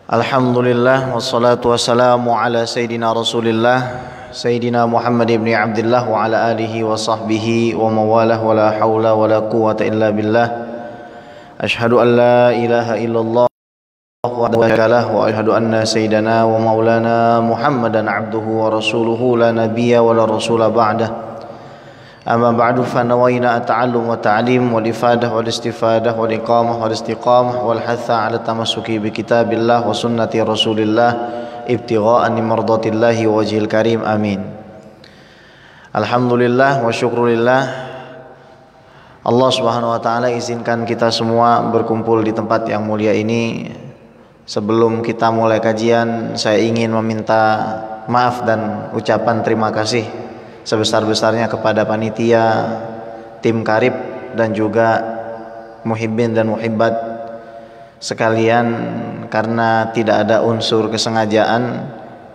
Alhamdulillah wassalatu wassalamu ala Sayyidina Rasulillah Sayyidina Muhammad ibn Abdullah wa ala alihi wa sahbihi wa mawalah wa la hawla wa la quwwata illa billah. Ashhadu an la ilaha illallah wa ashhadu anna sayyidana wa maulana Muhammadan abduhu wa rasuluhu la nabiyya wa la rasula ba'dah. Amma ba'du fa nawayna at-ta'allum wa ta'lim wal ifadah wal istifadah wal iqamah wal istiqamah wal hatha 'ala tamassuki bi kitabillah wa sunnati Rasulillah ibtigha'an mardatillahi wa wajhil karim. Amin. Alhamdulillah wa syukrulillah, Allah Subhanahu wa taala izinkan kita semua berkumpul di tempat yang mulia ini. Sebelum kita mulai kajian, saya ingin meminta maaf dan ucapan terima kasih sebesar-besarnya kepada panitia, tim Karib, dan juga muhibbin dan muhibbat sekalian, karena tidak ada unsur kesengajaan.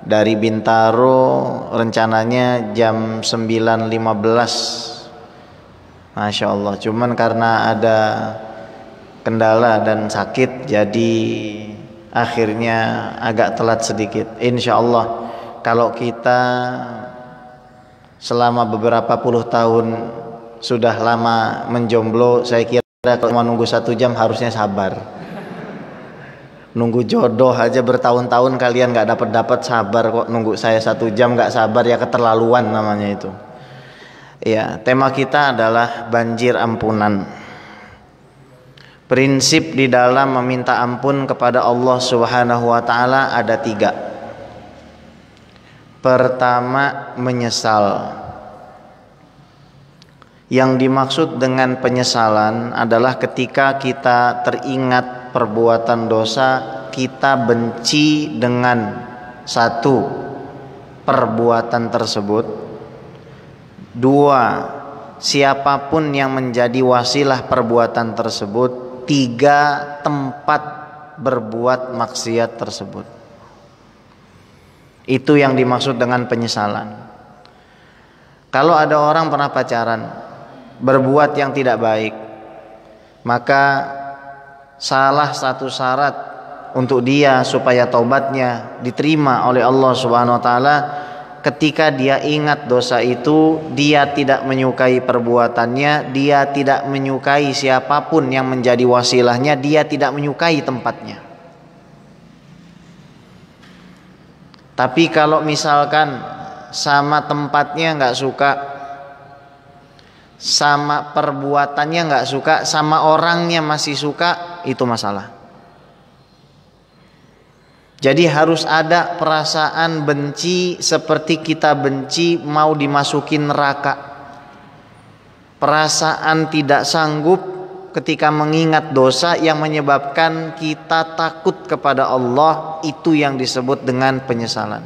Dari Bintaro rencananya jam 9.15, Masya Allah, cuman karena ada kendala dan sakit, jadi akhirnya agak telat sedikit. Insya Allah kalau kita selama beberapa puluh tahun sudah lama menjomblo, saya kira kalau mau nunggu 1 jam harusnya sabar. Nunggu jodoh aja bertahun-tahun kalian gak dapat sabar, kok nunggu saya 1 jam gak sabar, ya keterlaluan namanya itu. Ya, tema kita adalah banjir ampunan. Prinsip di dalam meminta ampun kepada Allah Subhanahu wa taala ada 3. Pertama, menyesal. Yang dimaksud dengan penyesalan adalah ketika kita teringat perbuatan dosa, kita benci dengan satu perbuatan tersebut. 2, siapapun yang menjadi wasilah perbuatan tersebut. 3, tempat berbuat maksiat tersebut. Itu yang dimaksud dengan penyesalan. Kalau ada orang pernah pacaran, berbuat yang tidak baik, maka salah satu syarat untuk dia supaya taubatnya diterima oleh Allah Subhanahu wa taala, ketika dia ingat dosa itu, dia tidak menyukai perbuatannya, dia tidak menyukai siapapun yang menjadi wasilahnya, dia tidak menyukai tempatnya. Tapi kalau misalkan sama tempatnya nggak suka, sama perbuatannya nggak suka, sama orangnya masih suka, itu masalah. Jadi harus ada perasaan benci seperti kita benci mau dimasukin neraka. Perasaan tidak sanggup ketika mengingat dosa yang menyebabkan kita takut kepada Allah, itu yang disebut dengan penyesalan.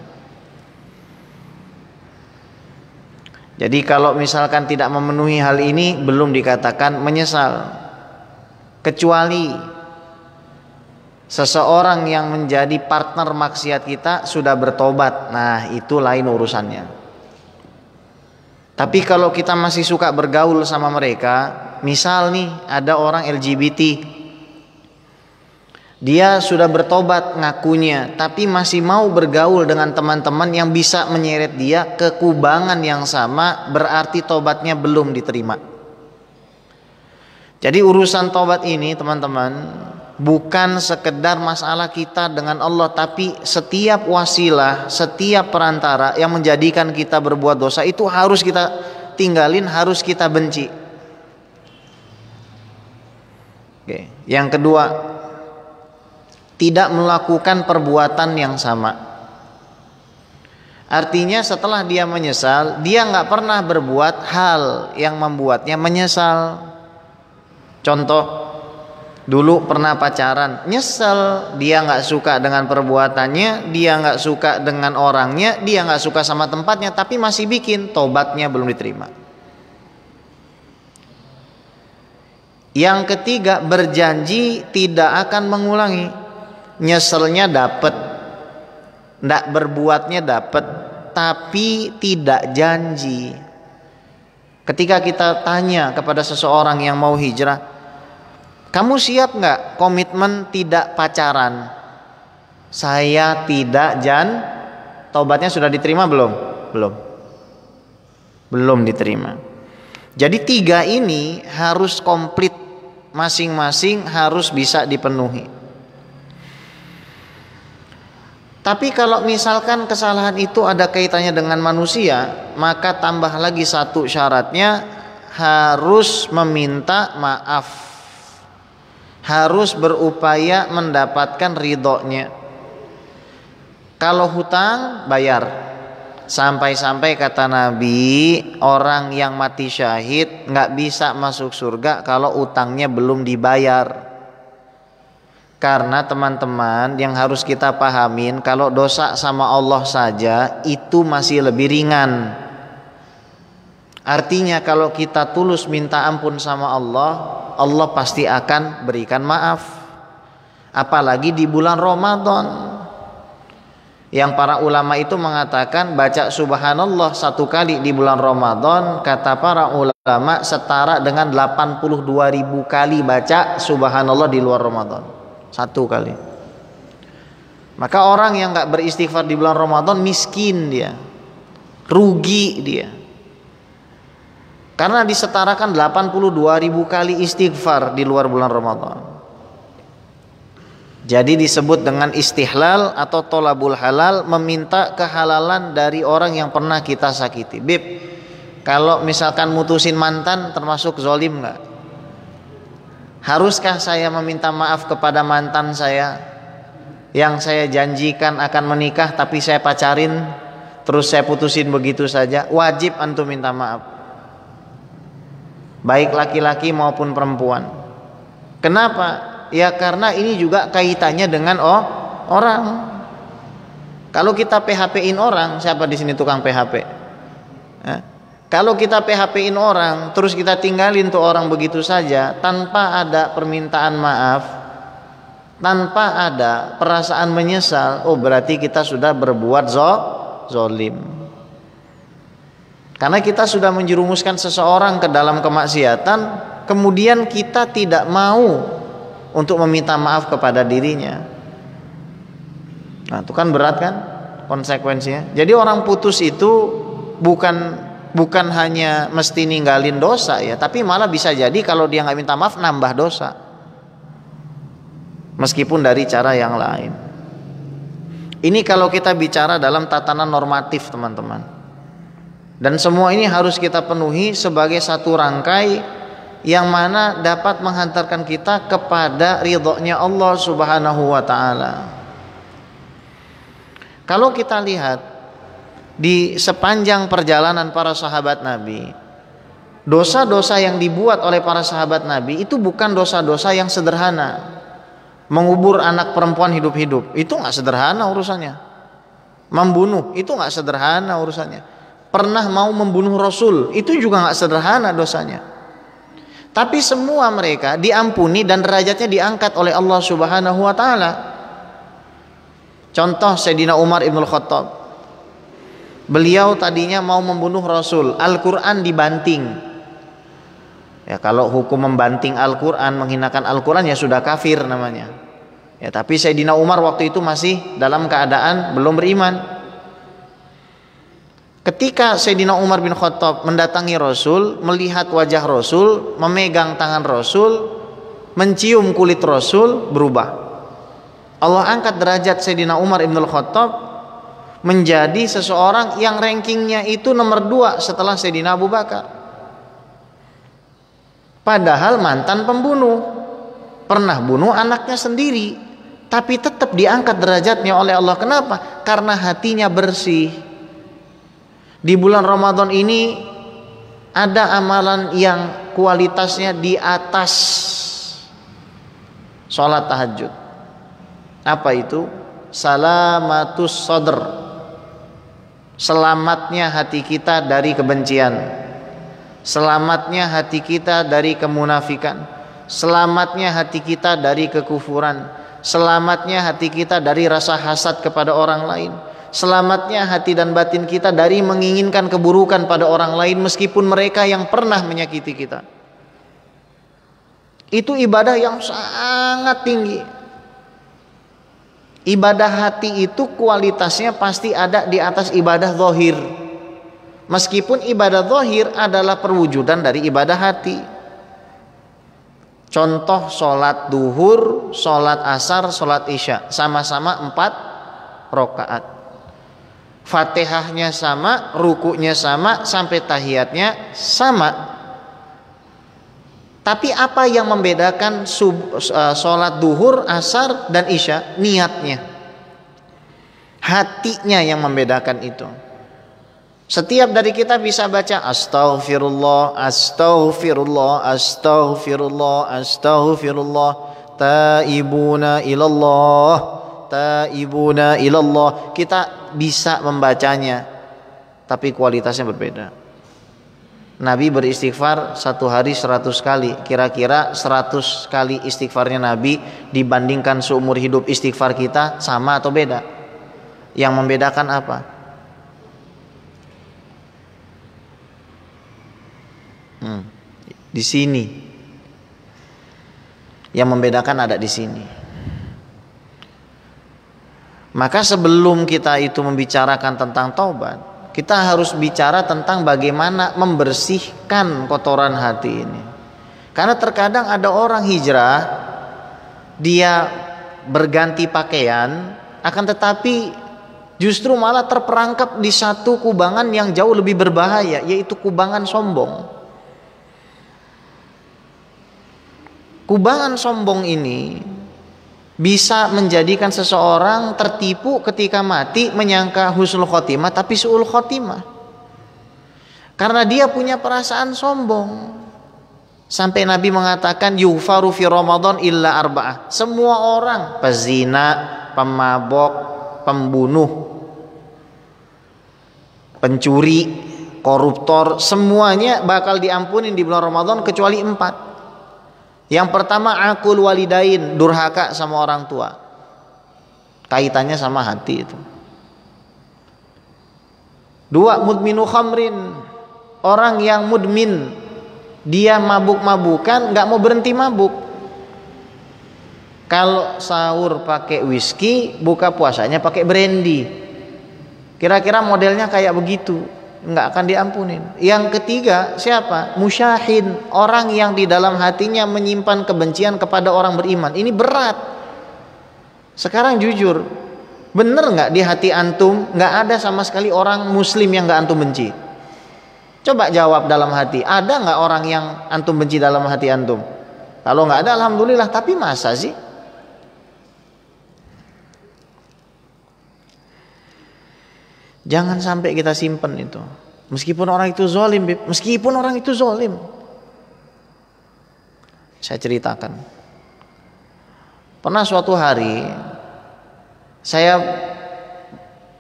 Jadi kalau misalkan tidak memenuhi hal ini, belum dikatakan menyesal. Kecuali seseorang yang menjadi partner maksiat kita sudah bertobat, nah itu lain urusannya. Tapi kalau kita masih suka bergaul sama mereka, misal nih ada orang LGBT, dia sudah bertobat ngakunya, tapi masih mau bergaul dengan teman-teman yang bisa menyeret dia ke kubangan yang sama, berarti tobatnya belum diterima. Jadi urusan tobat ini teman-teman, bukan sekedar masalah kita dengan Allah, tapi setiap wasilah, setiap perantara yang menjadikan kita berbuat dosa itu harus kita tinggalin, harus kita benci. Oke. Yang kedua, tidak melakukan perbuatan yang sama. Artinya setelah dia menyesal, dia nggak pernah berbuat hal yang membuatnya menyesal. Contoh, dulu pernah pacaran, nyesel, dia nggak suka dengan perbuatannya, dia nggak suka dengan orangnya, dia nggak suka sama tempatnya, tapi masih bikin, tobatnya belum diterima. Yang ketiga, berjanji tidak akan mengulangi. Nyeselnya dapat, nggak berbuatnya dapat, tapi tidak janji. Ketika kita tanya kepada seseorang yang mau hijrah, kamu siap nggak komitmen tidak pacaran Saya tidak tobatnya sudah diterima belum? Belum diterima. Jadi 3 ini harus komplit, masing-masing harus bisa dipenuhi. Tapi kalau misalkan kesalahan itu ada kaitannya dengan manusia, maka tambah lagi satu syaratnya, harus meminta maaf, harus berupaya mendapatkan ridhonya. Kalau hutang bayar, sampai-sampai kata Nabi, orang yang mati syahid nggak bisa masuk surga kalau utangnya belum dibayar. Karena teman-teman yang harus kita pahamin, kalau dosa sama Allah saja itu masih lebih ringan. Artinya kalau kita tulus minta ampun sama Allah, Allah pasti akan berikan maaf. Apalagi di bulan Ramadan, yang para ulama itu mengatakan baca subhanallah 1 kali di bulan Ramadan, kata para ulama setara dengan 82.000 kali baca subhanallah di luar Ramadan 1 kali. Maka orang yang gak beristighfar di bulan Ramadan miskin dia, rugi dia, karena disetarakan 82.000 kali istighfar di luar bulan Ramadan. Jadi disebut dengan istihlal atau tolabul halal, meminta kehalalan dari orang yang pernah kita sakiti. Bib, kalau misalkan mutusin mantan termasuk zolim nggak? Haruskah saya meminta maaf kepada mantan saya yang saya janjikan akan menikah tapi saya pacarin terus saya putusin begitu saja? Wajib antum minta maaf, baik laki-laki maupun perempuan. Kenapa? Ya karena ini juga kaitannya dengan orang. Kalau kita PHP-in orang, siapa di sini tukang PHP? Kalau kita PHP-in orang, terus kita tinggalin tuh orang begitu saja tanpa ada permintaan maaf, tanpa ada perasaan menyesal, oh berarti kita sudah berbuat zolim. Karena kita sudah menjerumuskan seseorang ke dalam kemaksiatan, kemudian kita tidak mau untuk meminta maaf kepada dirinya. Nah, itu kan berat kan konsekuensinya. Jadi orang putus itu bukan hanya mesti ninggalin dosa ya, tapi malah bisa jadi kalau dia nggak minta maaf nambah dosa, meskipun dari cara yang lain. Ini kalau kita bicara dalam tatanan normatif teman-teman. Dan semua ini harus kita penuhi sebagai satu rangkai yang mana dapat menghantarkan kita kepada ridhonya Allah Subhanahu wa ta'ala. Kalau kita lihat di sepanjang perjalanan para sahabat Nabi, dosa-dosa yang dibuat oleh para sahabat Nabi itu bukan dosa-dosa yang sederhana. Mengubur anak perempuan hidup-hidup itu gak sederhana urusannya. Membunuh itu gak sederhana urusannya. Pernah mau membunuh Rasul itu juga gak sederhana dosanya. Tapi semua mereka diampuni dan derajatnya diangkat oleh Allah Subhanahu wa ta'ala. Contoh Sayyidina Umar ibn Khattab, beliau tadinya mau membunuh Rasul, Al-Quran dibanting. Ya kalau hukum membanting Al-Quran, menghinakan Al-Quran ya sudah kafir namanya. Ya tapi Sayyidina Umar waktu itu masih dalam keadaan belum beriman. Ketika Sayyidina Umar bin Khattab mendatangi Rasul, melihat wajah Rasul, memegang tangan Rasul, mencium kulit Rasul, berubah. Allah angkat derajat Sayyidina Umar bin Khattab menjadi seseorang yang rankingnya itu nomor 2 setelah Sayyidina Abu Bakar. Padahal mantan pembunuh, pernah bunuh anaknya sendiri, tapi tetap diangkat derajatnya oleh Allah. Kenapa? Karena hatinya bersih. Di bulan Ramadan ini ada amalan yang kualitasnya di atas sholat tahajud. Apa itu? Salamatus sadr, selamatnya hati kita dari kebencian, selamatnya hati kita dari kemunafikan, selamatnya hati kita dari kekufuran, selamatnya hati kita dari rasa hasad kepada orang lain, selamatnya hati dan batin kita dari menginginkan keburukan pada orang lain meskipun mereka yang pernah menyakiti kita. Itu ibadah yang sangat tinggi. Ibadah hati itu kualitasnya pasti ada di atas ibadah zahir. Meskipun ibadah zahir adalah perwujudan dari ibadah hati. Contoh sholat duhur, sholat asar, sholat isya, sama-sama 4 rakaat. Fatihahnya sama, rukunya sama, sampai tahiyatnya sama. Tapi apa yang membedakan sholat duhur, asar, dan isya? Niatnya. Hatinya yang membedakan itu. Setiap dari kita bisa baca astaghfirullah, astaghfirullah, astaghfirullah, astaghfirullah, taibuna ilallah, taibuna ilallah. Kita bisa membacanya, tapi kualitasnya berbeda. Nabi beristighfar 1 hari 100 kali. Kira-kira 100 kali istighfarnya Nabi dibandingkan seumur hidup istighfar kita, sama atau beda? Yang membedakan apa? Di sini. Yang membedakan ada di sini. Maka sebelum kita itu membicarakan tentang taubat, kita harus bicara tentang bagaimana membersihkan kotoran hati ini. Karena terkadang ada orang hijrah, dia berganti pakaian, akan tetapi justru malah terperangkap di satu kubangan yang jauh lebih berbahaya, yaitu kubangan sombong. Kubangan sombong ini bisa menjadikan seseorang tertipu ketika mati menyangka husnul khotimah tapi su'ul khotimah. Karena dia punya perasaan sombong. Sampai Nabi mengatakan yughfaru fi Ramadan illa 4. Semua orang, pezina, pemabok, pembunuh, pencuri, koruptor, semuanya bakal diampunin di bulan Ramadan kecuali 4. Yang pertama akul walidain, durhaka sama orang tua. Kaitannya sama hati itu. 2, mudminu khamrin, orang yang mudmin, dia mabuk-mabukan, nggak mau berhenti mabuk. Kalau sahur pakai whisky, buka puasanya pakai brandy. Kira-kira modelnya kayak begitu, nggak akan diampunin. Yang ketiga siapa? Musyahin, orang yang di dalam hatinya menyimpan kebencian kepada orang beriman. Ini berat. Sekarang jujur, bener nggak di hati antum nggak ada sama sekali orang muslim yang nggak antum benci? Coba jawab dalam hati, ada nggak orang yang antum benci dalam hati antum? Kalau nggak ada, alhamdulillah. Tapi masa sih? Jangan sampai kita simpen itu. Meskipun orang itu zalim, meskipun orang itu zalim. Saya ceritakan. Pernah suatu hari saya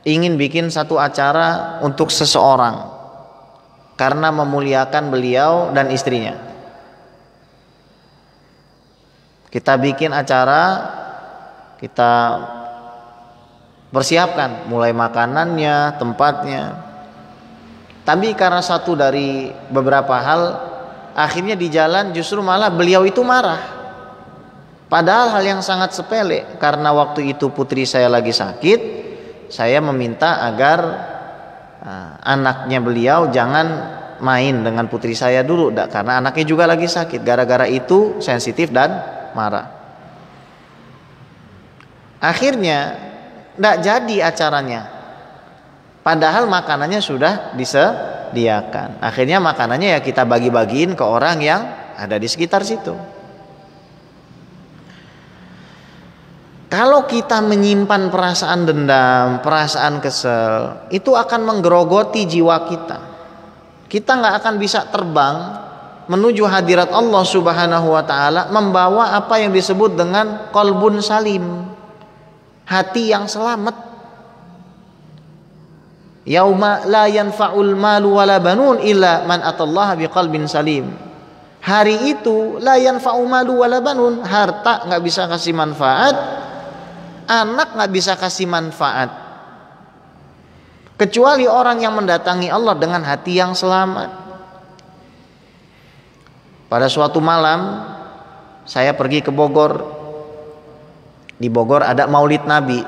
ingin bikin satu acara untuk seseorang karena memuliakan beliau dan istrinya. Kita bikin acara, kita persiapkan mulai makanannya, tempatnya. Tapi karena satu dari beberapa hal, akhirnya di jalan justru malah beliau itu marah. Padahal hal yang sangat sepele, karena waktu itu putri saya lagi sakit, saya meminta agar anaknya beliau jangan main dengan putri saya dulu, karena anaknya juga lagi sakit. Gara-gara itu sensitif dan marah. Akhirnya tidak jadi acaranya, padahal makanannya sudah disediakan. Akhirnya makanannya ya kita bagi-bagiin ke orang yang ada di sekitar situ. Kalau kita menyimpan perasaan dendam, perasaan kesel, itu akan menggerogoti jiwa kita. Kita nggak akan bisa terbang menuju hadirat Allah Subhanahu wa ta'ala, membawa apa yang disebut dengan qalbun salim, hati yang selamat. Yauma la yanfa'ul malu wala banun illa man atallaha biqalbin salim. Hari itu la yanfa'u malu wala banun, harta nggak bisa kasih manfaat, anak nggak bisa kasih manfaat, kecuali orang yang mendatangi Allah dengan hati yang selamat. Pada suatu malam saya pergi ke Bogor. Di Bogor ada Maulid Nabi.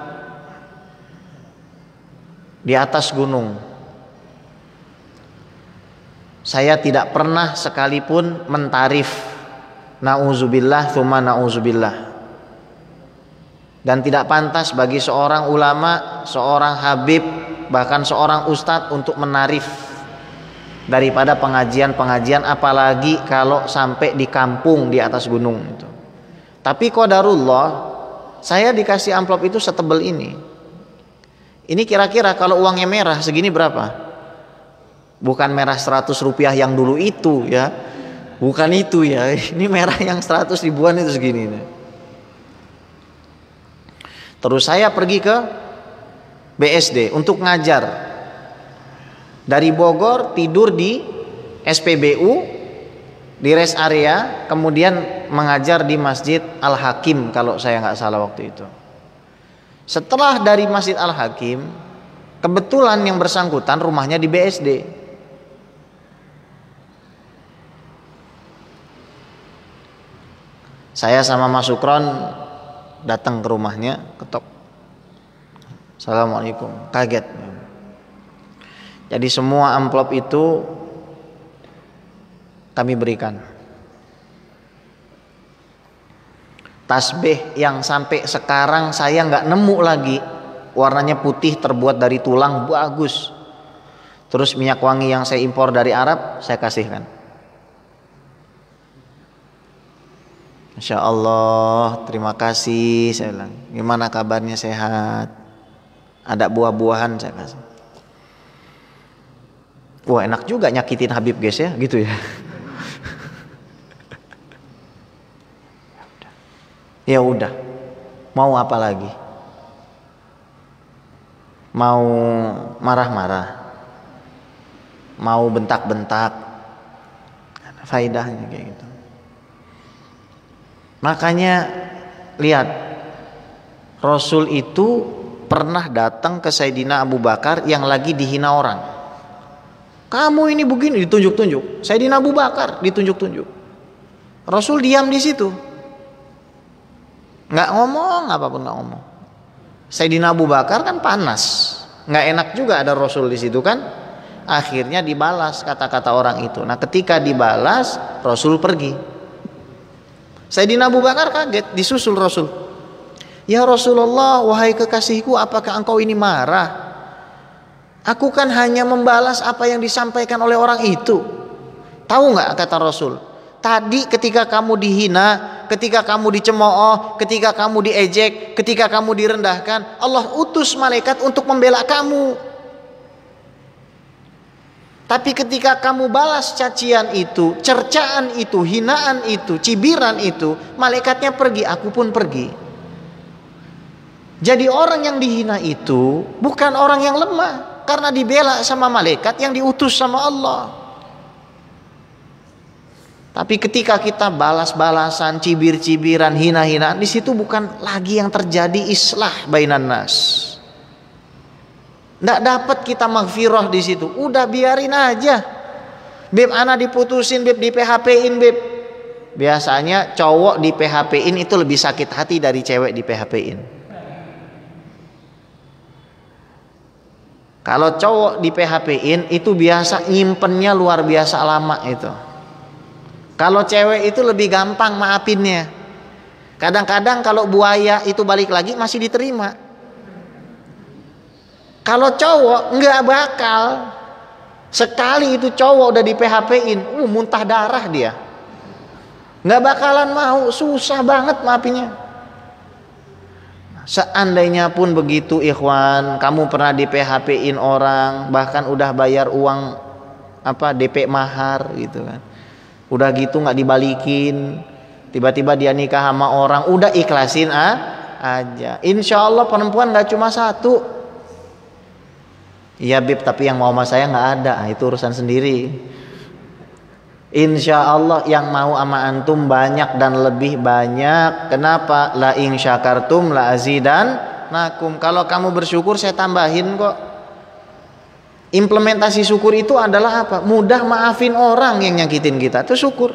di atas gunung. Saya tidak pernah sekalipun mentarif na'udzubillah tsumma na'udzubillah. Dan tidak pantas bagi seorang ulama, seorang habib, bahkan seorang ustadz untuk menarif daripada pengajian-pengajian, apalagi kalau sampai di kampung di atas gunung itu. Tapi qadarullah, saya dikasih amplop itu setebal ini. Ini kira-kira kalau uangnya merah segini berapa? Bukan merah 100 rupiah yang dulu itu ya. Bukan itu ya. Ini merah yang 100 ribuan itu segini. Terus saya pergi ke BSD untuk ngajar. Dari Bogor tidur di SPBU di rest area, kemudian mengajar di Masjid Al-Hakim kalau saya nggak salah waktu itu. Setelah dari Masjid Al-Hakim, kebetulan yang bersangkutan rumahnya di BSD. Saya sama Mas Sukron datang ke rumahnya, ketok. Assalamualaikum. Kaget. Jadi semua amplop itu kami berikan. Tasbih yang sampai sekarang saya nggak nemu lagi, warnanya putih terbuat dari tulang, bagus. Terus minyak wangi yang saya impor dari Arab saya kasihkan. Masya Allah, terima kasih. Saya bilang, gimana kabarnya, sehat? Ada buah-buahan saya kasih. Wah, enak juga nyakitin Habib guys ya, gitu ya. Ya udah, mau apa lagi? Mau marah-marah, mau bentak-bentak, faedahnya kayak gitu. Makanya lihat, Rasul itu pernah datang ke Sayyidina Abu Bakar yang lagi dihina orang. Kamu ini begini, ditunjuk-tunjuk. Sayyidina Abu Bakar ditunjuk-tunjuk. Rasul diam di situ. Nggak ngomong, apapun nggak ngomong. Sayyidina Abu Bakar kan panas, nggak enak juga ada Rasul di situ kan. Akhirnya dibalas kata-kata orang itu. Nah, ketika dibalas, Rasul pergi. Sayyidina Abu Bakar kaget, disusul Rasul. Ya Rasulullah, wahai kekasihku, apakah engkau ini marah? Aku kan hanya membalas apa yang disampaikan oleh orang itu. Tahu nggak kata Rasul? Tadi ketika kamu dihina, ketika kamu dicemooh, ketika kamu diejek, ketika kamu direndahkan, Allah utus malaikat untuk membela kamu. Tapi ketika kamu balas cacian itu, cercaan itu, hinaan itu, cibiran itu, malaikatnya pergi, aku pun pergi. Jadi orang yang dihina itu bukan orang yang lemah, karena dibela sama malaikat yang diutus sama Allah. Tapi ketika kita balas-balasan, cibir-cibiran, hina-hinaan, di situ bukan lagi yang terjadi islah bainan nas. Nggak dapat kita maghfirah di situ. Udah biarin aja. Beb, ana diputusin, beb, di PHP-in, beb. Biasanya cowok di PHP-in itu lebih sakit hati dari cewek di PHP-in. Kalau cowok di PHP-in itu biasa nyimpennya luar biasa lama itu. Kalau cewek itu lebih gampang maafinnya. Kadang-kadang kalau buaya itu balik lagi masih diterima. Kalau cowok nggak bakal. Sekali itu cowok udah di PHP-in, muntah darah dia. Nggak bakalan mau, susah banget maafinnya. Seandainya pun begitu ikhwan, kamu pernah di PHP-in orang, bahkan udah bayar uang DP mahar gitu kan. Udah gitu nggak dibalikin, tiba-tiba dia nikah sama orang, udah ikhlasin aja. Insya Allah perempuan nggak cuma satu. Iya bib, tapi yang mau sama saya nggak ada, itu urusan sendiri. Insya Allah yang mau sama antum banyak dan lebih banyak. Kenapa? La in syakartum la azidannakum. Kalau kamu bersyukur saya tambahin kok. Implementasi syukur itu adalah apa? Mudah maafin orang yang nyakitin kita, itu syukur.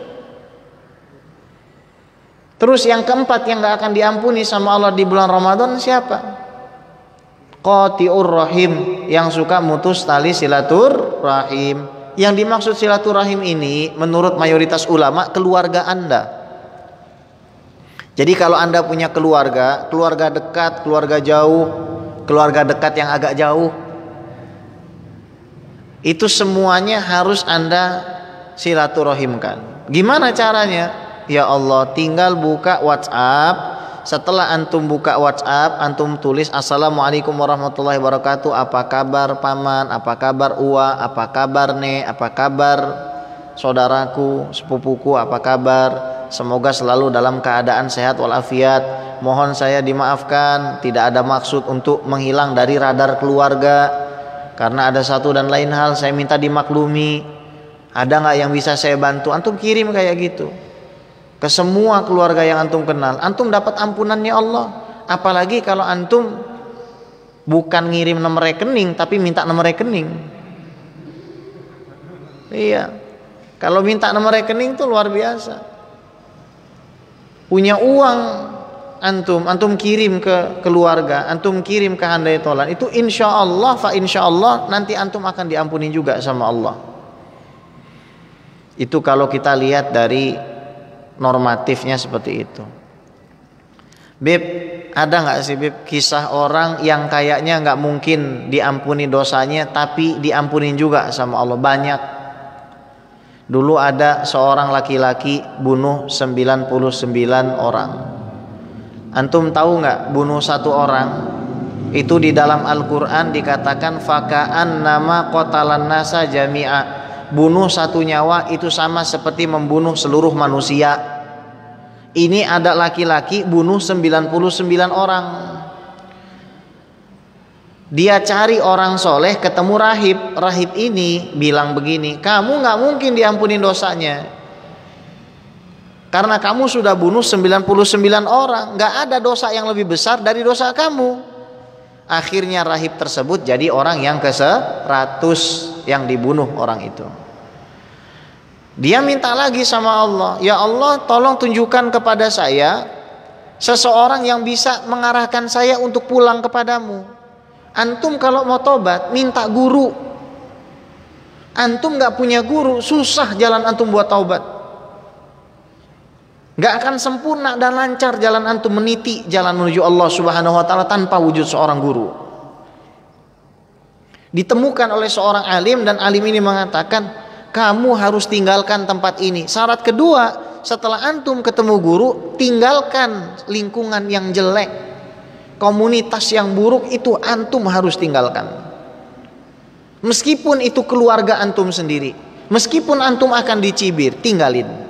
Terus yang keempat yang gak akan diampuni sama Allah di bulan Ramadan siapa? qati'ur rahim, yang suka mutus tali silaturahim. Yang dimaksud silaturahim ini menurut mayoritas ulama keluarga Anda. Jadi kalau Anda punya keluarga, keluarga dekat, keluarga jauh, keluarga dekat yang agak jauh, itu semuanya harus Anda silaturahimkan. Gimana caranya? Ya Allah, tinggal buka WhatsApp. Setelah antum buka WhatsApp, antum tulis Assalamualaikum warahmatullahi wabarakatuh. Apa kabar paman? Apa kabar uwa? Apa kabar ne? Apa kabar saudaraku, sepupuku? Apa kabar? Semoga selalu dalam keadaan sehat walafiat. Mohon saya dimaafkan, tidak ada maksud untuk menghilang dari radar keluarga. Karena ada satu dan lain hal, saya minta dimaklumi. Ada nggak yang bisa saya bantu? Antum kirim kayak gitu ke semua keluarga yang antum kenal. Antum dapat ampunannya Allah. Apalagi kalau antum bukan ngirim nomor rekening tapi minta nomor rekening. Iya, kalau minta nomor rekening itu luar biasa. Punya uang antum kirim ke keluarga, antum kirim ke handai tolan, itu insya Allah nanti antum akan diampuni juga sama Allah. Itu kalau kita lihat dari normatifnya seperti itu. Beb, ada nggak sih Beb kisah orang yang kayaknya nggak mungkin diampuni dosanya tapi diampunin juga sama Allah? Banyak. Dulu ada seorang laki-laki bunuh 99 orang. Antum tahu nggak, bunuh satu orang itu di dalam Al-Quran dikatakan faka'an nama qatalan nasa jami'a. Bunuh satu nyawa itu sama seperti membunuh seluruh manusia. Ini ada laki-laki bunuh 99 orang. Dia cari orang soleh, ketemu rahib. Rahib ini bilang begini, kamu gak mungkin diampuni dosanya karena kamu sudah bunuh 99 orang. Gak ada dosa yang lebih besar dari dosa kamu. Akhirnya rahib tersebut jadi orang yang ke-100 yang dibunuh orang itu. Dia minta lagi sama Allah, ya Allah tolong tunjukkan kepada saya seseorang yang bisa mengarahkan saya untuk pulang kepadamu. Antum kalau mau tobat minta guru. Antum gak punya guru, susah jalan antum buat taubat. Gak akan sempurna dan lancar jalan antum meniti jalan menuju Allah Subhanahu wa ta'ala tanpa wujud seorang guru. Ditemukan oleh seorang alim dan alim ini mengatakan, kamu harus tinggalkan tempat ini. Syarat kedua, setelah antum ketemu guru, tinggalkan lingkungan yang jelek, komunitas yang buruk itu antum harus tinggalkan. Meskipun itu keluarga antum sendiri, meskipun antum akan dicibir, tinggalin.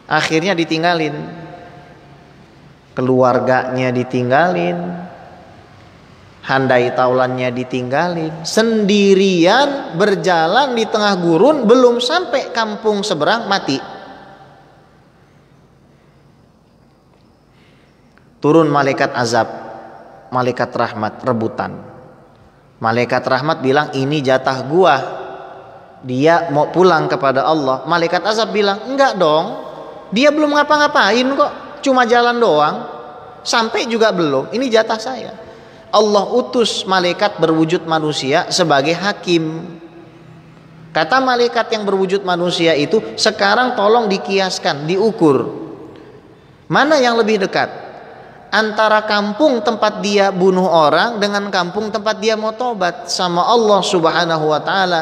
Akhirnya ditinggalin, keluarganya ditinggalin, handai taulannya ditinggalin, sendirian berjalan di tengah gurun, belum sampai kampung seberang mati. Turun malaikat azab, malaikat rahmat rebutan. Malaikat rahmat bilang ini jatah gua, dia mau pulang kepada Allah. Malaikat azab bilang enggak dong, dia belum ngapa-ngapain kok, cuma jalan doang, sampai juga belum, ini jatah saya. Allah utus malaikat berwujud manusia sebagai hakim. Kata malaikat yang berwujud manusia itu, sekarang tolong dikiaskan, diukur, mana yang lebih dekat antara kampung tempat dia bunuh orang dengan kampung tempat dia mau tobat sama Allah Subhanahu wa ta'ala.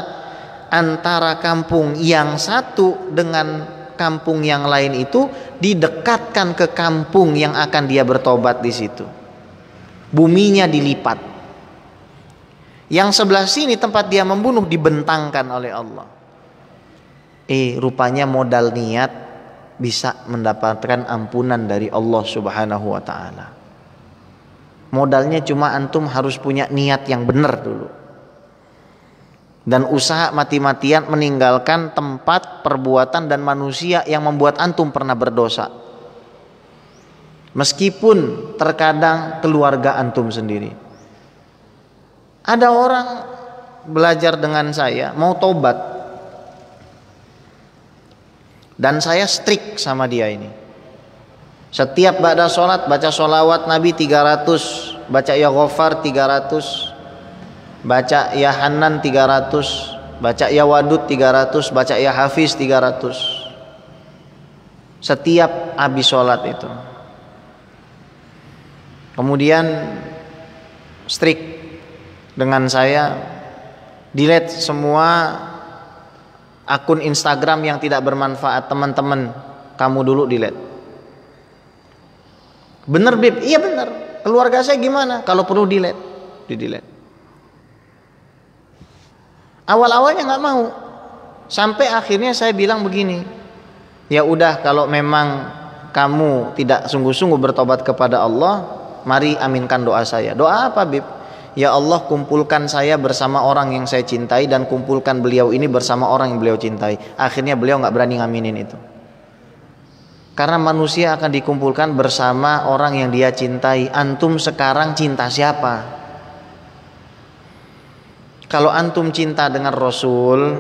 Antara kampung yang satu dengan kampung yang lain itu didekatkan ke kampung yang akan dia bertobat di situ. Buminya dilipat. Yang sebelah sini tempat dia membunuh dibentangkan oleh Allah. Rupanya modal niat bisa mendapatkan ampunan dari Allah Subhanahu wa ta'ala. Modalnya cuma antum harus punya niat yang benar dulu, dan usaha mati-matian meninggalkan tempat, perbuatan dan manusia yang membuat antum pernah berdosa. Meskipun terkadang keluarga antum sendiri. Ada orang belajar dengan saya, mau tobat, dan saya strict sama dia ini. Setiap ba'da sholat baca sholawat Nabi 300, baca ya Ghaffar 300, baca ya Hanan 300, baca ya Wadud 300, baca ya Hafiz 300. Setiap habis sholat itu. Kemudian strict dengan saya, delete semua akun Instagram yang tidak bermanfaat. Teman-teman kamu dulu delete. Bener Bib? Iya bener. Keluarga saya gimana? Kalau perlu delete, di-delete. Awal-awalnya nggak mau, sampai akhirnya saya bilang begini, ya udah kalau memang kamu tidak sungguh-sungguh bertobat kepada Allah, mari aminkan doa saya. Doa apa Bib? Ya Allah, kumpulkan saya bersama orang yang saya cintai dan kumpulkan beliau ini bersama orang yang beliau cintai. Akhirnya beliau nggak berani ngaminin itu. Karena manusia akan dikumpulkan bersama orang yang dia cintai. Antum sekarang cinta siapa? Kalau antum cinta dengan Rasul,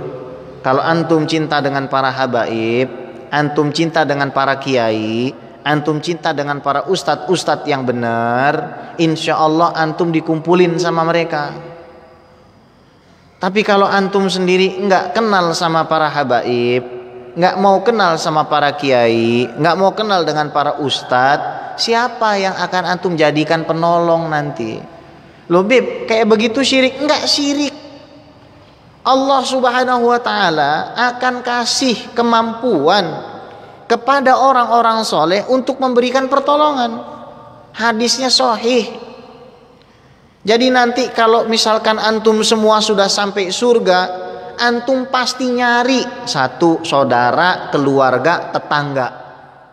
kalau antum cinta dengan para habaib, antum cinta dengan para kiai, antum cinta dengan para ustadz-ustadz yang benar, insya Allah antum dikumpulin sama mereka. Tapi kalau antum sendiri nggak kenal sama para habaib, nggak mau kenal sama para kiai, nggak mau kenal dengan para ustadz, siapa yang akan antum jadikan penolong nanti? Loh Bib, kayak begitu syirik? Enggak syirik. Allah Subhanahu wa ta'ala akan kasih kemampuan kepada orang-orang soleh untuk memberikan pertolongan. Hadisnya sahih. Jadi nanti kalau misalkan antum semua sudah sampai surga, antum pasti nyari satu saudara, keluarga, tetangga,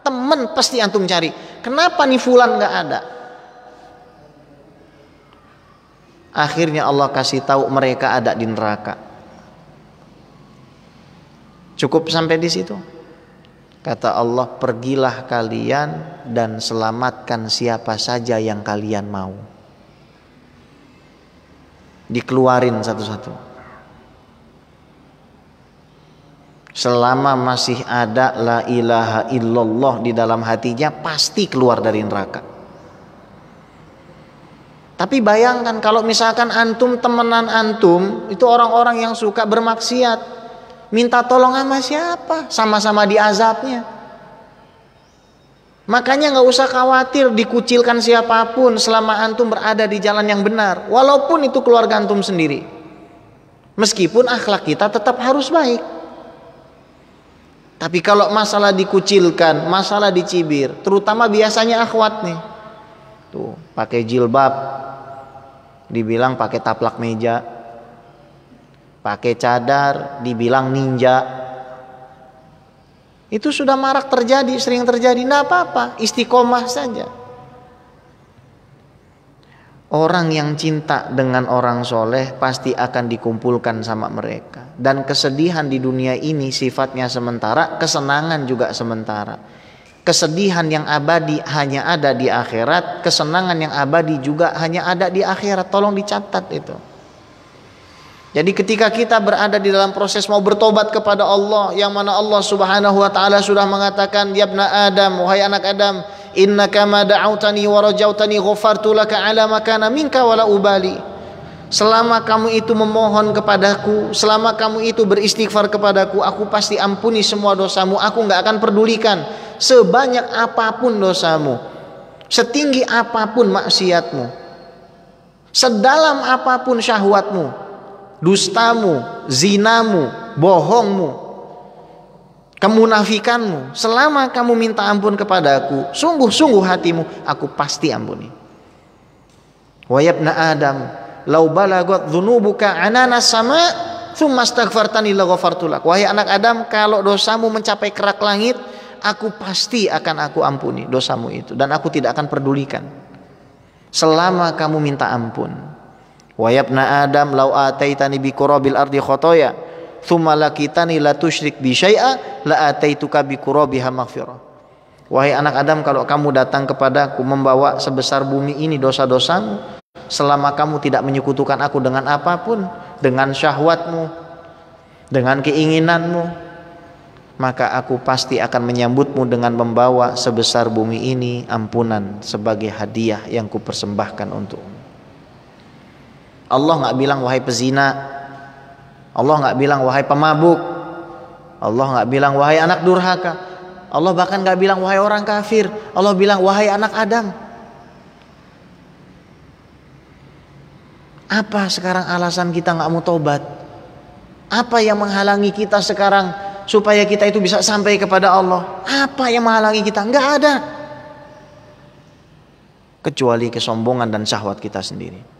temen pasti antum cari. Kenapa nih fulan nggak ada? Akhirnya Allah kasih tahu mereka ada di neraka. Cukup sampai di situ. Kata Allah, pergilah kalian dan selamatkan siapa saja yang kalian mau. Dikeluarin satu-satu. Selama masih ada la ilaha illallah di dalam hatinya, pasti keluar dari neraka. Tapi bayangkan kalau misalkan antum, temenan antum itu orang-orang yang suka bermaksiat, minta tolong sama siapa? Sama-sama diazabnya. Makanya nggak usah khawatir dikucilkan siapapun selama antum berada di jalan yang benar, walaupun itu keluarga antum sendiri. Meskipun akhlak kita tetap harus baik. Tapi kalau masalah dikucilkan, masalah dicibir, terutama biasanya akhwat nih, tuh pakai jilbab, dibilang pakai taplak meja, pakai cadar, dibilang ninja. Itu sudah marak terjadi, sering terjadi. Nggak apa-apa, istiqomah saja. Orang yang cinta dengan orang soleh pasti akan dikumpulkan sama mereka. Dan kesedihan di dunia ini sifatnya sementara, kesenangan juga sementara. Kesedihan yang abadi hanya ada di akhirat, kesenangan yang abadi juga hanya ada di akhirat. Tolong dicatat itu. Jadi ketika kita berada di dalam proses mau bertobat kepada Allah, yang mana Allah Subhanahu wa ta'ala sudah mengatakan, ya ibna Adam, wahai anak Adam, innaka ma da'autani wa rajautani ghafartu laka ala ma kana minka wala ubali. Selama kamu itu memohon kepadaku, selama kamu itu beristighfar kepadaku, aku pasti ampuni semua dosamu. Aku enggak akan pedulikan sebanyak apapun dosamu, setinggi apapun maksiatmu, sedalam apapun syahwatmu, dustamu, zinamu, bohongmu, kemunafikanmu. Selama kamu minta ampun kepadaku, sungguh-sungguh hatimu, aku pasti ampuni. Wa yabna Adam, lau balagat dzunubuka ananas sama tsumma astaghfartani la ghafartu lak. Wahai anak Adam, kalau dosamu mencapai kerak langit, aku pasti akan aku ampuni dosamu itu, dan aku tidak akan pedulikan selama kamu minta ampun. Wa yabna Adam law ataitani bi qurabil ardi khotoya tsumma lakitani la tusyrik bi syai'a la ataituka bi qurabiha maghfirah. Wahai anak Adam, kalau kamu datang kepadaku membawa sebesar bumi ini dosa-dosamu, selama kamu tidak menyekutukan aku dengan apapun, dengan syahwatmu, dengan keinginanmu, maka aku pasti akan menyambutmu dengan membawa sebesar bumi ini ampunan sebagai hadiah yang kupersembahkan untukmu. Allah nggak bilang wahai pezina, Allah nggak bilang wahai pemabuk, Allah nggak bilang wahai anak durhaka, Allah bahkan nggak bilang wahai orang kafir, Allah bilang wahai anak Adam. Apa sekarang alasan kita nggak mau tobat? Apa yang menghalangi kita sekarang supaya kita itu bisa sampai kepada Allah? Apa yang menghalangi kita? Nggak ada, kecuali kesombongan dan syahwat kita sendiri.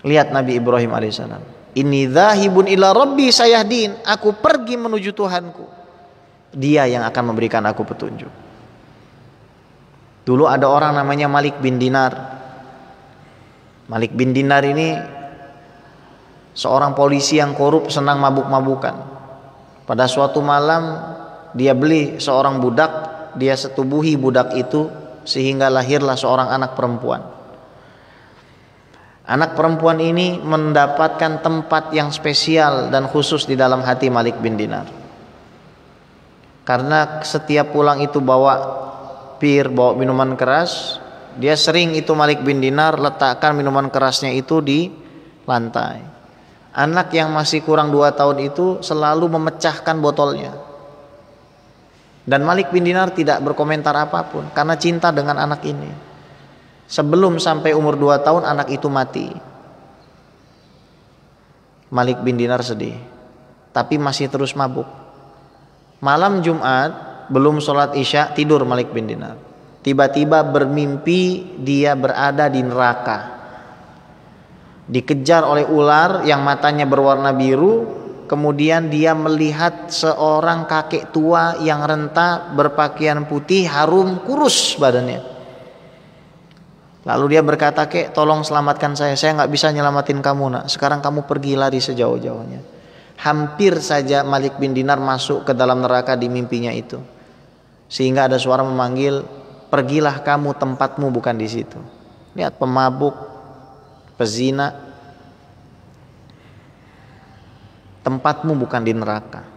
Lihat Nabi Ibrahim alaihissalam. Inni dzahibun ila rabbi sayahdin. Aku pergi menuju Tuhanku. Dia yang akan memberikan aku petunjuk. Dulu ada orang namanya Malik bin Dinar. Malik bin Dinar ini seorang polisi yang korup, senang mabuk-mabukan. Pada suatu malam dia beli seorang budak, dia setubuhi budak itu sehingga lahirlah seorang anak perempuan. Anak perempuan ini mendapatkan tempat yang spesial dan khusus di dalam hati Malik bin Dinar. Karena setiap pulang itu bawa bir, bawa minuman keras, dia sering itu Malik bin Dinar letakkan minuman kerasnya itu di lantai. Anak yang masih kurang 2 tahun itu selalu memecahkan botolnya. Dan Malik bin Dinar tidak berkomentar apapun karena cinta dengan anak ini. Sebelum sampai umur 2 tahun anak itu mati. Malik bin Dinar sedih, tapi masih terus mabuk. Malam Jumat belum sholat isya tidur Malik bin Dinar. Tiba-tiba bermimpi dia berada di neraka, dikejar oleh ular yang matanya berwarna biru. Kemudian dia melihat seorang kakek tua yang renta, berpakaian putih, harum, kurus badannya. Lalu dia berkata, "Kek, tolong selamatkan saya nggak bisa nyelamatin kamu nak. Sekarang kamu pergi lari sejauh-jauhnya." Hampir saja Malik bin Dinar masuk ke dalam neraka di mimpinya itu, sehingga ada suara memanggil, "Pergilah kamu, tempatmu bukan di situ." Lihat, pemabuk, pezina, tempatmu bukan di neraka.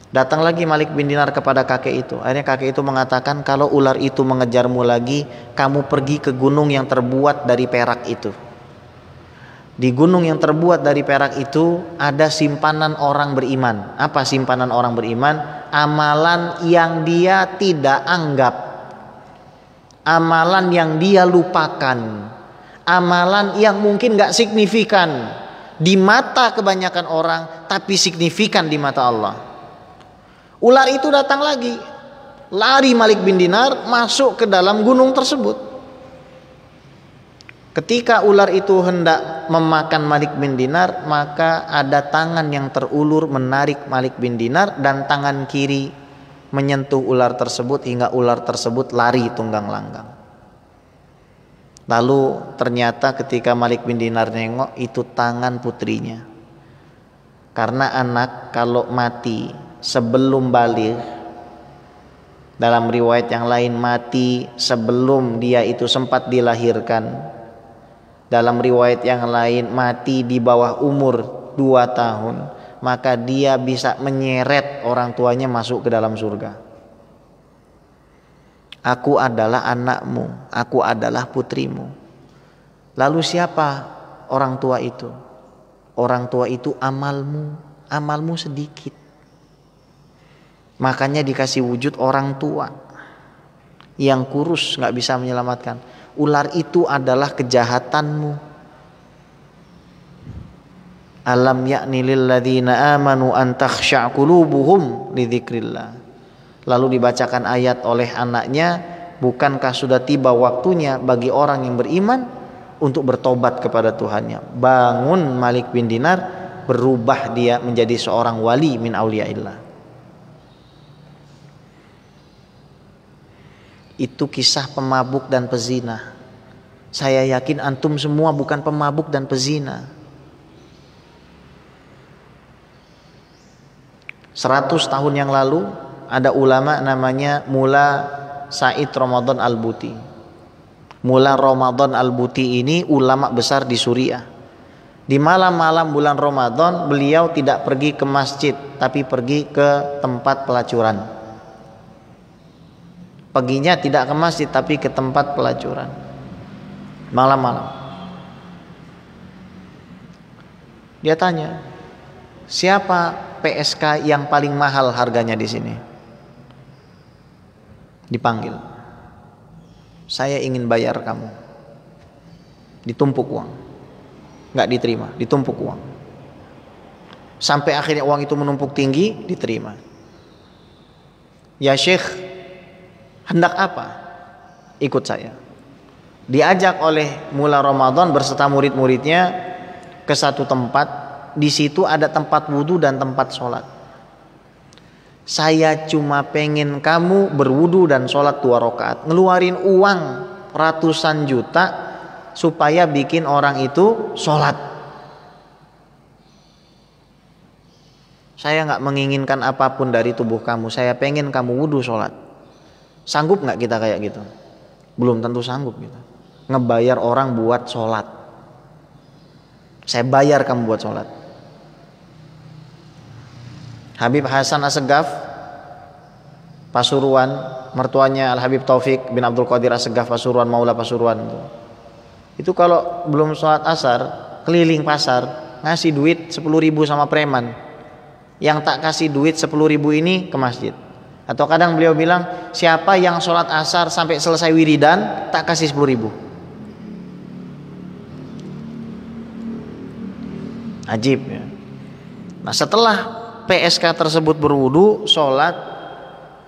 Datang lagi Malik bin Dinar kepada kakek itu. Akhirnya kakek itu mengatakan, "Kalau ular itu mengejarmu lagi, kamu pergi ke gunung yang terbuat dari perak itu. Di gunung yang terbuat dari perak itu ada simpanan orang beriman." Apa simpanan orang beriman? Amalan yang dia tidak anggap, amalan yang dia lupakan, amalan yang mungkin gak signifikan di mata kebanyakan orang, tapi signifikan di mata Allah. Ular itu datang lagi, lari Malik bin Dinar masuk ke dalam gunung tersebut. Ketika ular itu hendak memakan Malik bin Dinar, maka ada tangan yang terulur menarik Malik bin Dinar, dan tangan kiri menyentuh ular tersebut hingga ular tersebut lari tunggang langgang. Lalu ternyata ketika Malik bin Dinar nengok, itu tangan putrinya. Karena anak kalau mati sebelum baligh, dalam riwayat yang lain mati sebelum dia itu sempat dilahirkan, dalam riwayat yang lain mati di bawah umur 2 tahun, maka dia bisa menyeret orang tuanya masuk ke dalam surga. Aku adalah anakmu, aku adalah putrimu. Lalu siapa orang tua itu? Orang tua itu amalmu, amalmu sedikit. Makanya dikasih wujud orang tua yang kurus, gak bisa menyelamatkan. Ular itu adalah kejahatanmu. Alam ya'ni lil ladzina amanu an takhsha' qulubuhum li dzikrillah. Lalu dibacakan ayat oleh anaknya, bukankah sudah tiba waktunya bagi orang yang beriman untuk bertobat kepada Tuhannya? Bangun Malik bin Dinar, berubah dia menjadi seorang wali min auliyaillah. Itu kisah pemabuk dan pezina. Saya yakin antum semua bukan pemabuk dan pezina. 100 tahun yang lalu ada ulama namanya Mula Said Ramadan Al-Buti. Mula Ramadan Al-Buti ini ulama besar di Suriah. Di malam-malam bulan Ramadan beliau tidak pergi ke masjid, tapi pergi ke tempat pelacuran. Paginya tidak ke masjid, tapi ke tempat pelacuran. Malam-malam. Dia tanya, siapa PSK yang paling mahal harganya di sini? Dipanggil. Saya ingin bayar kamu. Ditumpuk uang. Nggak diterima, ditumpuk uang. Sampai akhirnya uang itu menumpuk tinggi, diterima. Ya Syekh, hendak apa? Ikut saya. Diajak oleh Mullah Ramadan berserta murid-muridnya ke satu tempat. Di situ ada tempat wudhu dan tempat sholat. Saya cuma pengen kamu berwudhu dan sholat 2 rakaat. Ngeluarin uang ratusan juta supaya bikin orang itu sholat. Saya nggak menginginkan apapun dari tubuh kamu. Saya pengen kamu wudhu sholat. Sanggup nggak kita kayak gitu? Belum tentu sanggup gitu. Ngebayar orang buat sholat. Saya bayar kamu buat sholat. Habib Hasan Assegaf Pasuruan, mertuanya Al Habib Taufik bin Abdul Qadir Assegaf Pasuruan, Maula Pasuruan itu kalau belum sholat asar keliling pasar ngasih duit 10.000 sama preman. Yang tak kasih duit 10.000 ini ke masjid. Atau kadang beliau bilang, siapa yang sholat asar sampai selesai wiridan tak kasih 10.000. Ajib ya. Nah setelah PSK tersebut berwudu, sholat,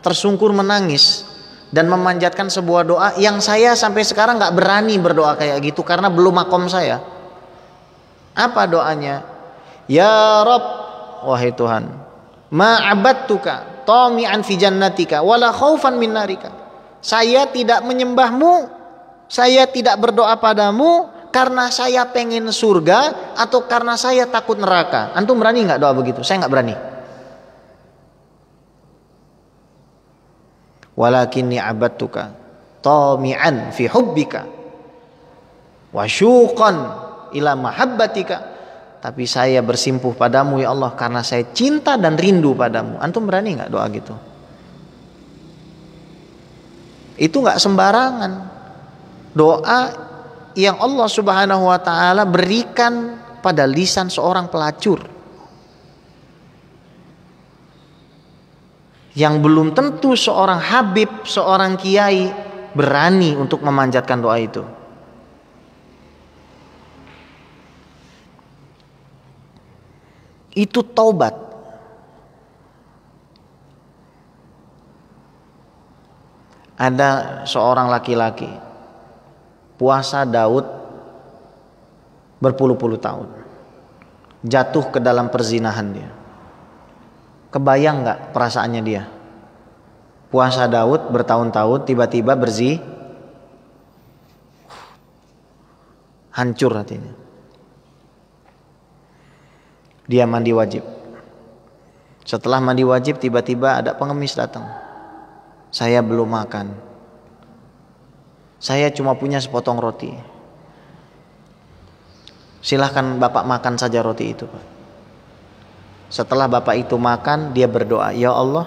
tersungkur menangis dan memanjatkan sebuah doa yang saya sampai sekarang nggak berani berdoa kayak gitu karena belum makom saya. Apa doanya? Ya Rabb, wahai Tuhan, ma'abadtuka tami'an fi jannatika wala khaufan min narika. Saya tidak menyembahmu, saya tidak berdoa padamu karena saya pengen surga atau karena saya takut neraka. Antum berani nggak doa begitu? Saya nggak berani. Walakinni abadtuka tami'an fi hubbika wa syuqan ila mahabbatika. Tapi saya bersimpuh padamu ya Allah karena saya cinta dan rindu padamu. Antum berani nggak doa gitu? Itu nggak sembarangan. Doa yang Allah Subhanahu wa taala berikan pada lisan seorang pelacur. Yang belum tentu seorang habib, seorang kiai berani untuk memanjatkan doa itu. Itu taubat. Ada seorang laki-laki puasa Daud berpuluh-puluh tahun, jatuh ke dalam perzinahan dia. Kebayang nggak perasaannya dia? Puasa Daud bertahun-tahun tiba-tiba hancur hatinya. Dia mandi wajib. Setelah mandi wajib tiba-tiba ada pengemis datang. Saya belum makan. Saya cuma punya sepotong roti. Silahkan Bapak makan saja roti itu, Pak. Setelah Bapak itu makan, dia berdoa, ya Allah,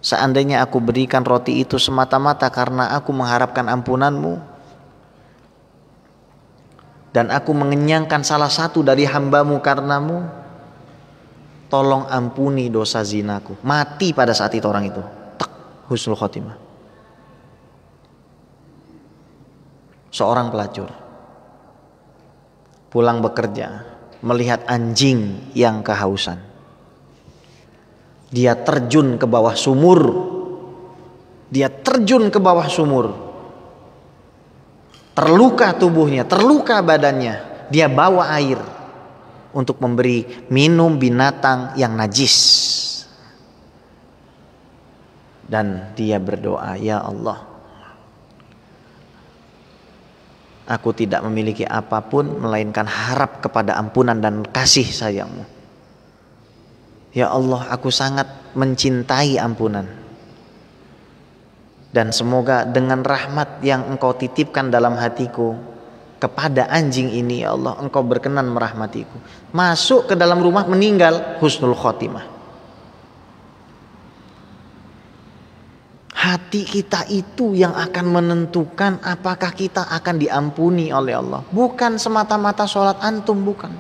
seandainya aku berikan roti itu semata-mata karena aku mengharapkan ampunan-Mu, dan aku mengenyangkan salah satu dari hamba-Mu karenamu, tolong ampuni dosa zinaku. Mati pada saat itu orang itu. Tak, husnul khotimah. Seorang pelacur pulang bekerja, melihat anjing yang kehausan. Dia terjun ke bawah sumur. Terluka tubuhnya, terluka badannya. Dia bawa air untuk memberi minum binatang yang najis. Dan dia berdoa, ya Allah, aku tidak memiliki apapun melainkan harap kepada ampunan dan kasih sayang-Mu. Ya Allah, aku sangat mencintai ampunan. Dan semoga dengan rahmat yang Engkau titipkan dalam hatiku, kepada anjing ini ya Allah Engkau berkenan merahmatiku. Masuk ke dalam rumah meninggal, husnul khotimah. Hati kita itu yang akan menentukan apakah kita akan diampuni oleh Allah. Bukan semata-mata sholat antum, bukan.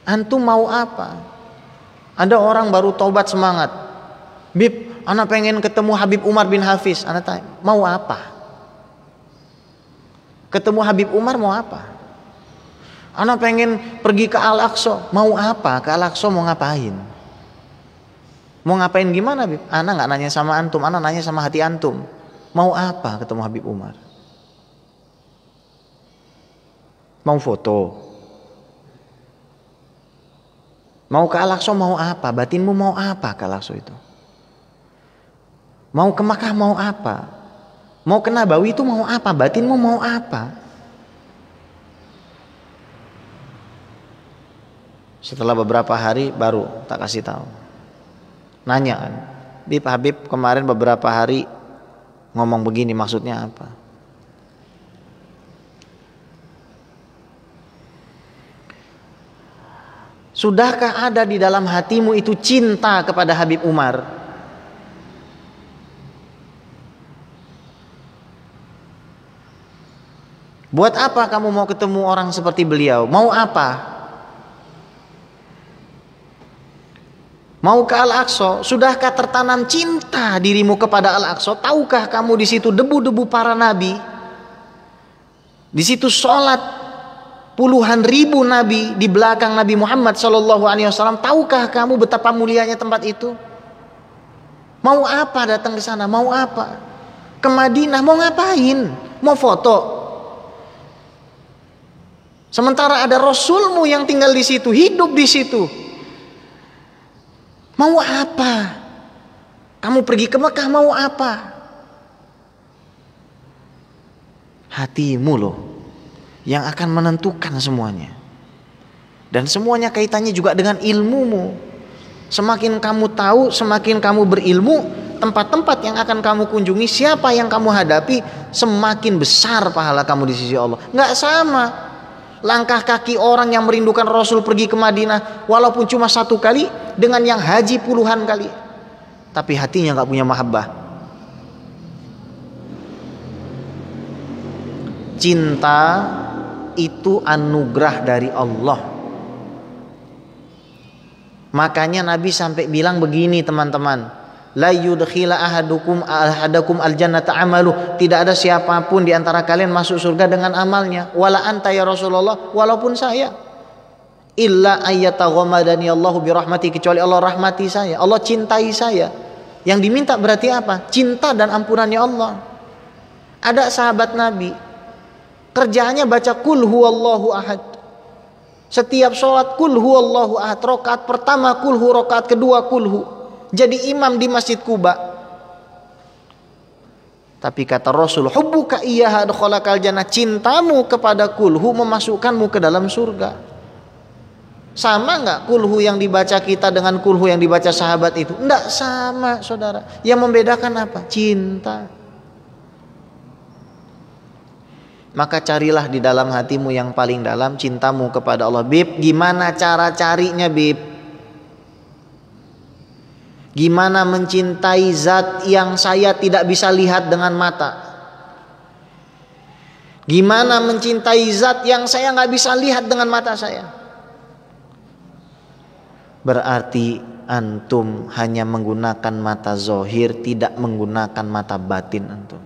Antum mau apa? Ada orang baru taubat semangat. Bib, ana pengen ketemu Habib Umar bin Hafiz. Ana tanya, mau apa? Ketemu Habib Umar mau apa? Ana pengen pergi ke Al-Aqsa. Mau apa? Ke Al-Aqsa mau ngapain? Mau ngapain gimana, Bib? Ana gak nanya sama antum, ana nanya sama hati antum. Mau apa ketemu Habib Umar? Mau foto? Mau ke Al-Aqsa mau apa? Batinmu mau apa ke Al-Aqsa itu? Mau ke Makkah mau apa? Mau ke Nabawi itu mau apa? Batinmu mau apa? Setelah beberapa hari baru tak kasih tahu. Nanya kan, Habib kemarin beberapa hari ngomong begini, maksudnya apa? Sudahkah ada di dalam hatimu itu cinta kepada Habib Umar? Buat apa kamu mau ketemu orang seperti beliau? Mau apa? Mau ke Al-Aqsa? Sudahkah tertanam cinta dirimu kepada Al-Aqsa? Tahukah kamu di situ debu-debu para nabi? Di situ sholat puluhan ribu nabi di belakang Nabi Muhammad SAW. Tahukah kamu betapa mulianya tempat itu? Mau apa datang ke sana? Mau apa? Ke Madinah mau ngapain? Mau foto? Sementara ada Rasulmu yang tinggal di situ, hidup di situ. Mau apa? Kamu pergi ke Mekah mau apa? Hatimu loh yang akan menentukan semuanya. Dan semuanya kaitannya juga dengan ilmumu. Semakin kamu tahu, semakin kamu berilmu, tempat-tempat yang akan kamu kunjungi, siapa yang kamu hadapi, semakin besar pahala kamu di sisi Allah. Nggak sama. Langkah kaki orang yang merindukan Rasul pergi ke Madinah walaupun cuma 1 kali dengan yang haji puluhan kali, tapi hatinya gak punya mahabbah. Cinta itu anugerah dari Allah. Makanya Nabi sampai bilang begini teman-teman, la yudkhila ahadakum aljannata amalu. Tidak ada siapapun di antara kalian masuk surga dengan amalnya. Wala anta ya Rasulullah, walaupun saya. Illa ayyataghammadani Allahu birahmati, kecuali Allah rahmati saya, Allah cintai saya. Yang diminta berarti apa? Cinta dan ampunannya Allah. Ada sahabat Nabi kerjaannya baca kul huwallahu ahad. Setiap sholat kul huwallahu ahad. Rakaat pertama kulhu, rakaat kedua kulhu. Jadi imam di Masjid Kuba. Tapi kata Rasul, hubbuka iyyaha adkhalakal jannah, cintamu kepada kulhu memasukkanmu ke dalam surga. Sama enggak kulhu yang dibaca kita dengan kulhu yang dibaca sahabat itu? Enggak sama, saudara. Yang membedakan apa? Cinta. Maka carilah di dalam hatimu yang paling dalam cintamu kepada Allah. Bib, gimana cara carinya, Bib? Gimana mencintai zat yang saya tidak bisa lihat dengan mata? Gimana mencintai zat yang saya nggak bisa lihat dengan mata saya? Berarti antum hanya menggunakan mata zohir, tidak menggunakan mata batin antum.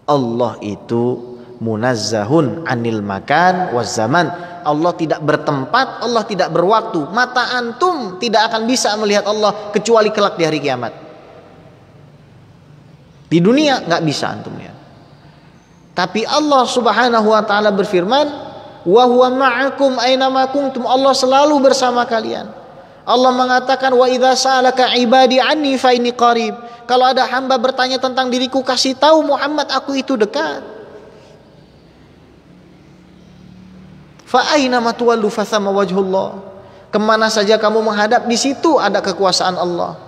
Allah itu munazzahun anil makan waz zaman. Allah tidak bertempat, Allah tidak berwaktu. Mata antum tidak akan bisa melihat Allah kecuali kelak di hari kiamat. Di dunia nggak bisa antum lihat. Tapi Allah Subhanahu wa taala berfirman, wa huwa ma'akum aina ma kuntum. Allah selalu bersama kalian. Allah mengatakan, wa idza sa'alaka ibadi anni fa inni qarib. Kalau ada hamba bertanya tentang diriku, kasih tahu Muhammad, aku itu dekat. Fa aina ma tuwallu fa thamma wajhullah. Kemana saja kamu menghadap, di situ ada kekuasaan Allah.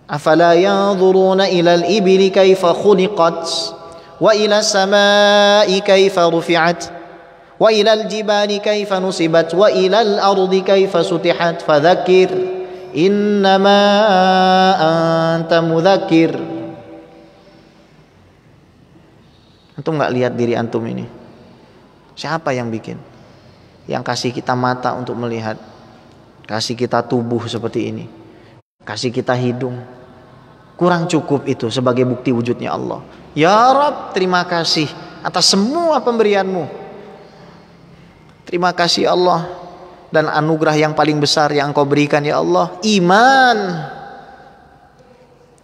Afala yanzuruna ilal ibli kaifa khuliqat wa ila samai kaifa rufi'at wa ila al-jibali kaifa nusibat wa ila al-ardi kaifa sutihat fadzakir innama anta mudzakir. Antum nggak lihat diri antum ini? Siapa yang bikin? Yang kasih kita mata untuk melihat, kasih kita tubuh seperti ini, kasih kita hidung. Kurang cukup itu sebagai bukti wujudnya Allah. Ya Rabb, terima kasih atas semua pemberianmu. Terima kasih Allah, dan anugerah yang paling besar yang Engkau berikan ya Allah, iman.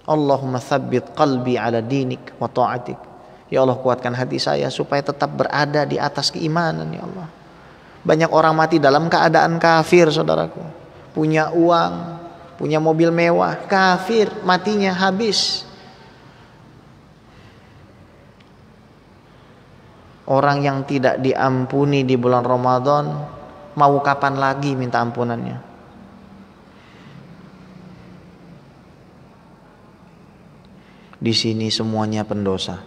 Allahumma tsabbit qalbi ala dinik wa ta'atik. Ya Allah, kuatkan hati saya supaya tetap berada di atas keimanan ya Allah. Banyak orang mati dalam keadaan kafir, saudaraku. Punya uang, punya mobil mewah, kafir, matinya habis. Orang yang tidak diampuni di bulan Ramadan, mau kapan lagi minta ampunannya? Di sini semuanya pendosa.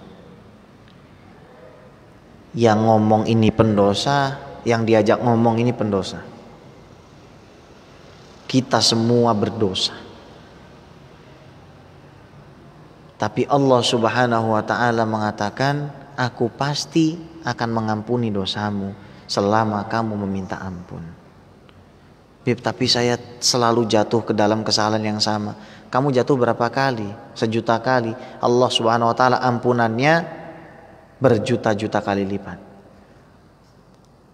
Yang ngomong ini pendosa, yang diajak ngomong ini pendosa. Kita semua berdosa. Tapi Allah Subhanahu wa taala mengatakan, aku pasti akan mengampuni dosamu selama kamu meminta ampun. Bib, tapi saya selalu jatuh ke dalam kesalahan yang sama. Kamu jatuh berapa kali? 1.000.000 kali. Allah Subhanahu wa taala ampunannya berjuta-juta kali lipat.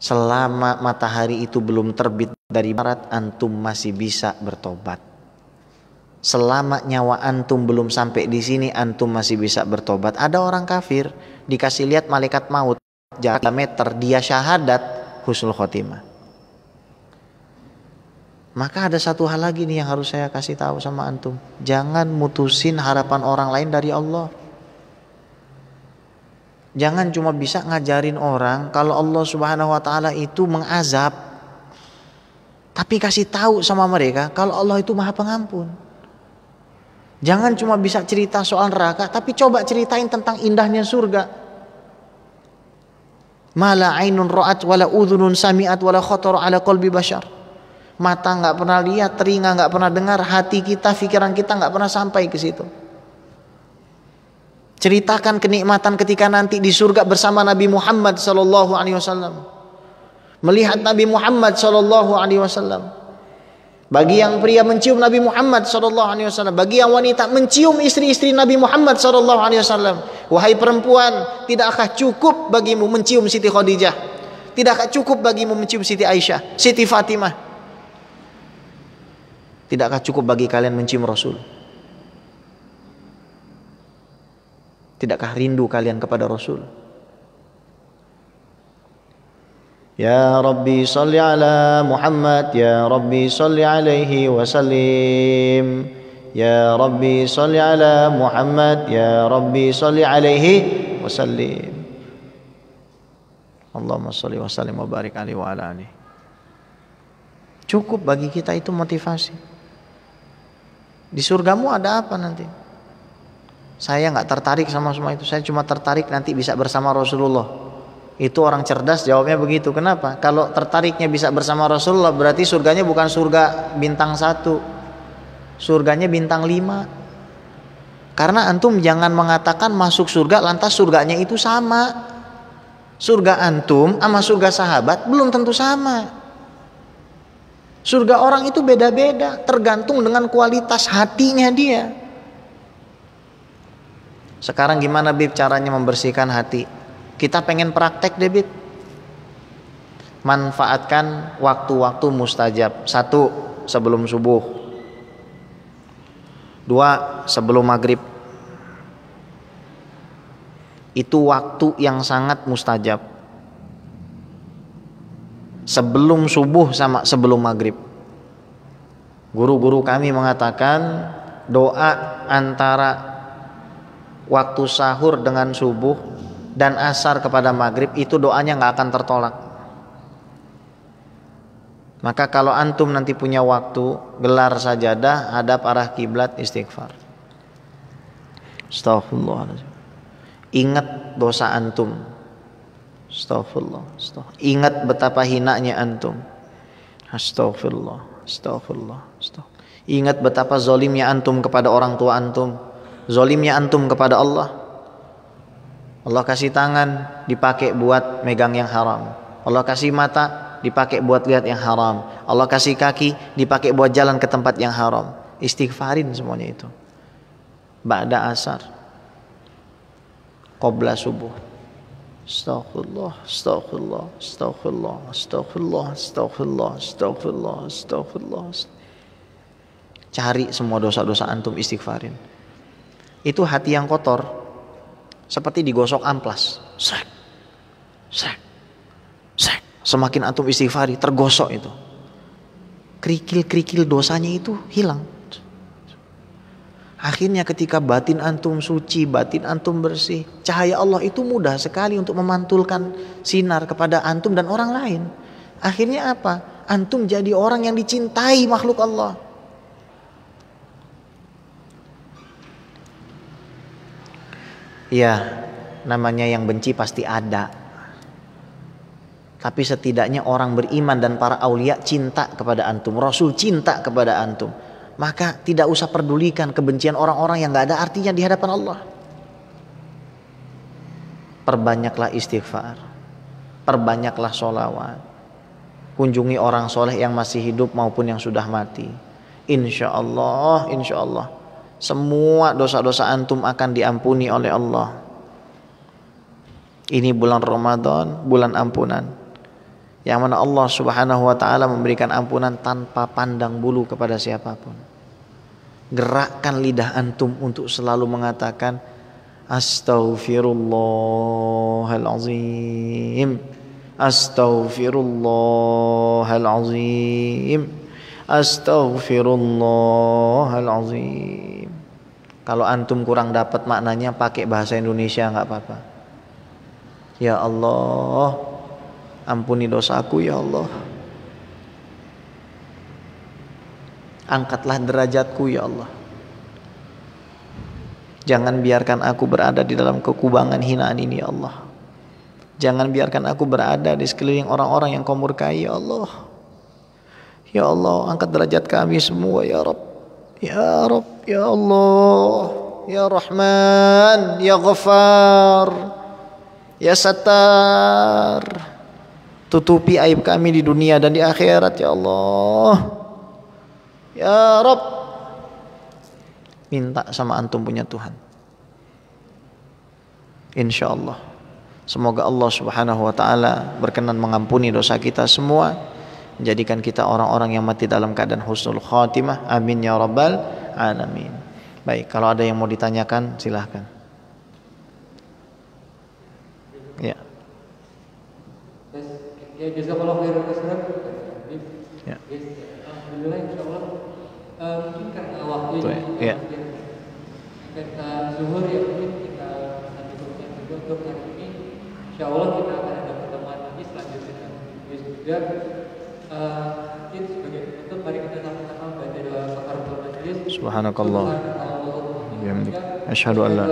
Selama matahari itu belum terbit dari barat, antum masih bisa bertobat. Selama nyawa antum belum sampai di sini, antum masih bisa bertobat. Ada orang kafir dikasih lihat malaikat maut jarak 3 meter, dia syahadat, husnul khotimah. Maka ada satu hal lagi nih yang harus saya kasih tahu sama antum. Jangan mutusin harapan orang lain dari Allah. Jangan cuma bisa ngajarin orang kalau Allah Subhanahu wa taala itu mengazab, tapi kasih tahu sama mereka kalau Allah itu Maha Pengampun. Jangan cuma bisa cerita soal neraka, tapi coba ceritain tentang indahnya surga. Mala ainun ra'at wala udhunun sami'at wala khatara ala qalbi bashar. Mata enggak pernah lihat, telinga enggak pernah dengar, hati kita, pikiran kita enggak pernah sampai ke situ. Ceritakan kenikmatan ketika nanti di surga bersama Nabi Muhammad sallallahu alaihi wasallam. Melihat Nabi Muhammad sallallahu alaihi wasallam. Bagi yang pria mencium Nabi Muhammad sallallahu alaihi wasallam, bagi yang wanita mencium istri-istri Nabi Muhammad sallallahu alaihi wasallam. Wahai perempuan, tidakkah cukup bagimu mencium Siti Khadijah? Tidakkah cukup bagimu mencium Siti Aisyah, Siti Fatimah? Tidakkah cukup bagi kalian mencium Rasul? Tidakkah rindu kalian kepada Rasul? Ya Rabbi salli ala Muhammad, Ya Rabbi salli alaihi wasallim. Ya Rabbi salli ala Muhammad, Ya Rabbi salli alaihi wasallim. Allahumma salli wa sallim wa barik alaihi wa ala alihi. Cukup bagi kita itu motivasi. Di surgamu ada apa nanti? Saya nggak tertarik sama semua itu. Saya cuma tertarik nanti bisa bersama Rasulullah. Itu orang cerdas jawabnya begitu. Kenapa? Kalau tertariknya bisa bersama Rasulullah, berarti surganya bukan surga bintang 1, surganya bintang 5. Karena antum jangan mengatakan masuk surga lantas surganya itu sama. Surga antum sama surga sahabat belum tentu sama. Surga orang itu beda-beda, tergantung dengan kualitas hatinya dia. Sekarang gimana Bib caranya membersihkan hati? Kita pengen praktek deh Bib. Manfaatkan waktu-waktu mustajab. 1, sebelum subuh. 2, sebelum maghrib. Itu waktu yang sangat mustajab. Sebelum subuh sama sebelum maghrib. Guru-guru kami mengatakan doa antara waktu sahur dengan subuh dan asar kepada maghrib itu doanya nggak akan tertolak. Maka kalau antum nanti punya waktu, gelar sajadah, hadap arah kiblat, istighfar. Astaghfirullahaladzim. Ingat dosa antum. Astagfirullah. Ingat betapa hinanya antum. Astagfirullah. Ingat betapa zalimnya antum kepada orang tua antum. Zalimnya antum kepada Allah. Allah kasih tangan dipakai buat megang yang haram. Allah kasih mata dipakai buat lihat yang haram. Allah kasih kaki dipakai buat jalan ke tempat yang haram. Istighfarin semuanya itu. Ba'da asar, qabla subuh. Astaghfirullah. Cari semua dosa-dosa antum, istighfarin. Itu hati yang kotor seperti digosok amplas. Sek. Semakin antum istighfari, tergosok itu. Kerikil-kerikil dosanya itu hilang. Akhirnya ketika batin antum suci, batin antum bersih, cahaya Allah itu mudah sekali untuk memantulkan sinar kepada antum dan orang lain. Akhirnya apa? Antum jadi orang yang dicintai makhluk Allah. Ya, namanya yang benci pasti ada. Tapi setidaknya orang beriman dan para aulia cinta kepada antum, Rasul cinta kepada antum. Maka tidak usah pedulikan kebencian orang-orang yang gak ada artinya di hadapan Allah. Perbanyaklah istighfar, perbanyaklah sholawat, kunjungi orang soleh yang masih hidup maupun yang sudah mati. Insya Allah semua dosa-dosa antum akan diampuni oleh Allah. Ini bulan Ramadan, bulan ampunan, yang mana Allah Subhanahu wa ta'ala memberikan ampunan tanpa pandang bulu kepada siapapun. Gerakkan lidah antum untuk selalu mengatakan Astaghfirullahalazim, Astaghfirullahalazim, Astaghfirullahalazim. Kalau antum kurang dapat maknanya, pakai bahasa Indonesia nggak apa-apa. Ya Allah, ampuni dosaku ya Allah. Angkatlah derajatku ya Allah. Jangan biarkan aku berada di dalam kekubangan hinaan ini ya Allah. Jangan biarkan aku berada di sekeliling orang-orang yang Kau murkai ya Allah. Ya Allah, angkat derajat kami semua ya Rabb. Ya Rabb, ya Allah, ya Rahman, ya Ghaffar, ya Sattar. Tutupi aib kami di dunia dan di akhirat ya Allah. Ya Rabb, minta sama antum punya Tuhan. Insya Allah, semoga Allah Subhanahu wa ta'ala berkenan mengampuni dosa kita semua, menjadikan kita orang-orang yang mati dalam keadaan husnul khatimah. Amin ya rabbal alamin. Baik, kalau ada yang mau ditanyakan silahkan. Ya. Ya, jazakallahu khairan katsiran. Ya. Alhamdulillah, insyaallah. Mungkin karena waktu ya. Kita zuhur ya, mungkin kita lanjutkan juga untuk hari ini. Insyaallah kita akan ada pertemuan lagi selanjutnya juga. Mungkin sebagai penutup, mari kita sama-sama baca doa kafaratul majelis. Subhanakallah. Bihamdik. Asyhadu an la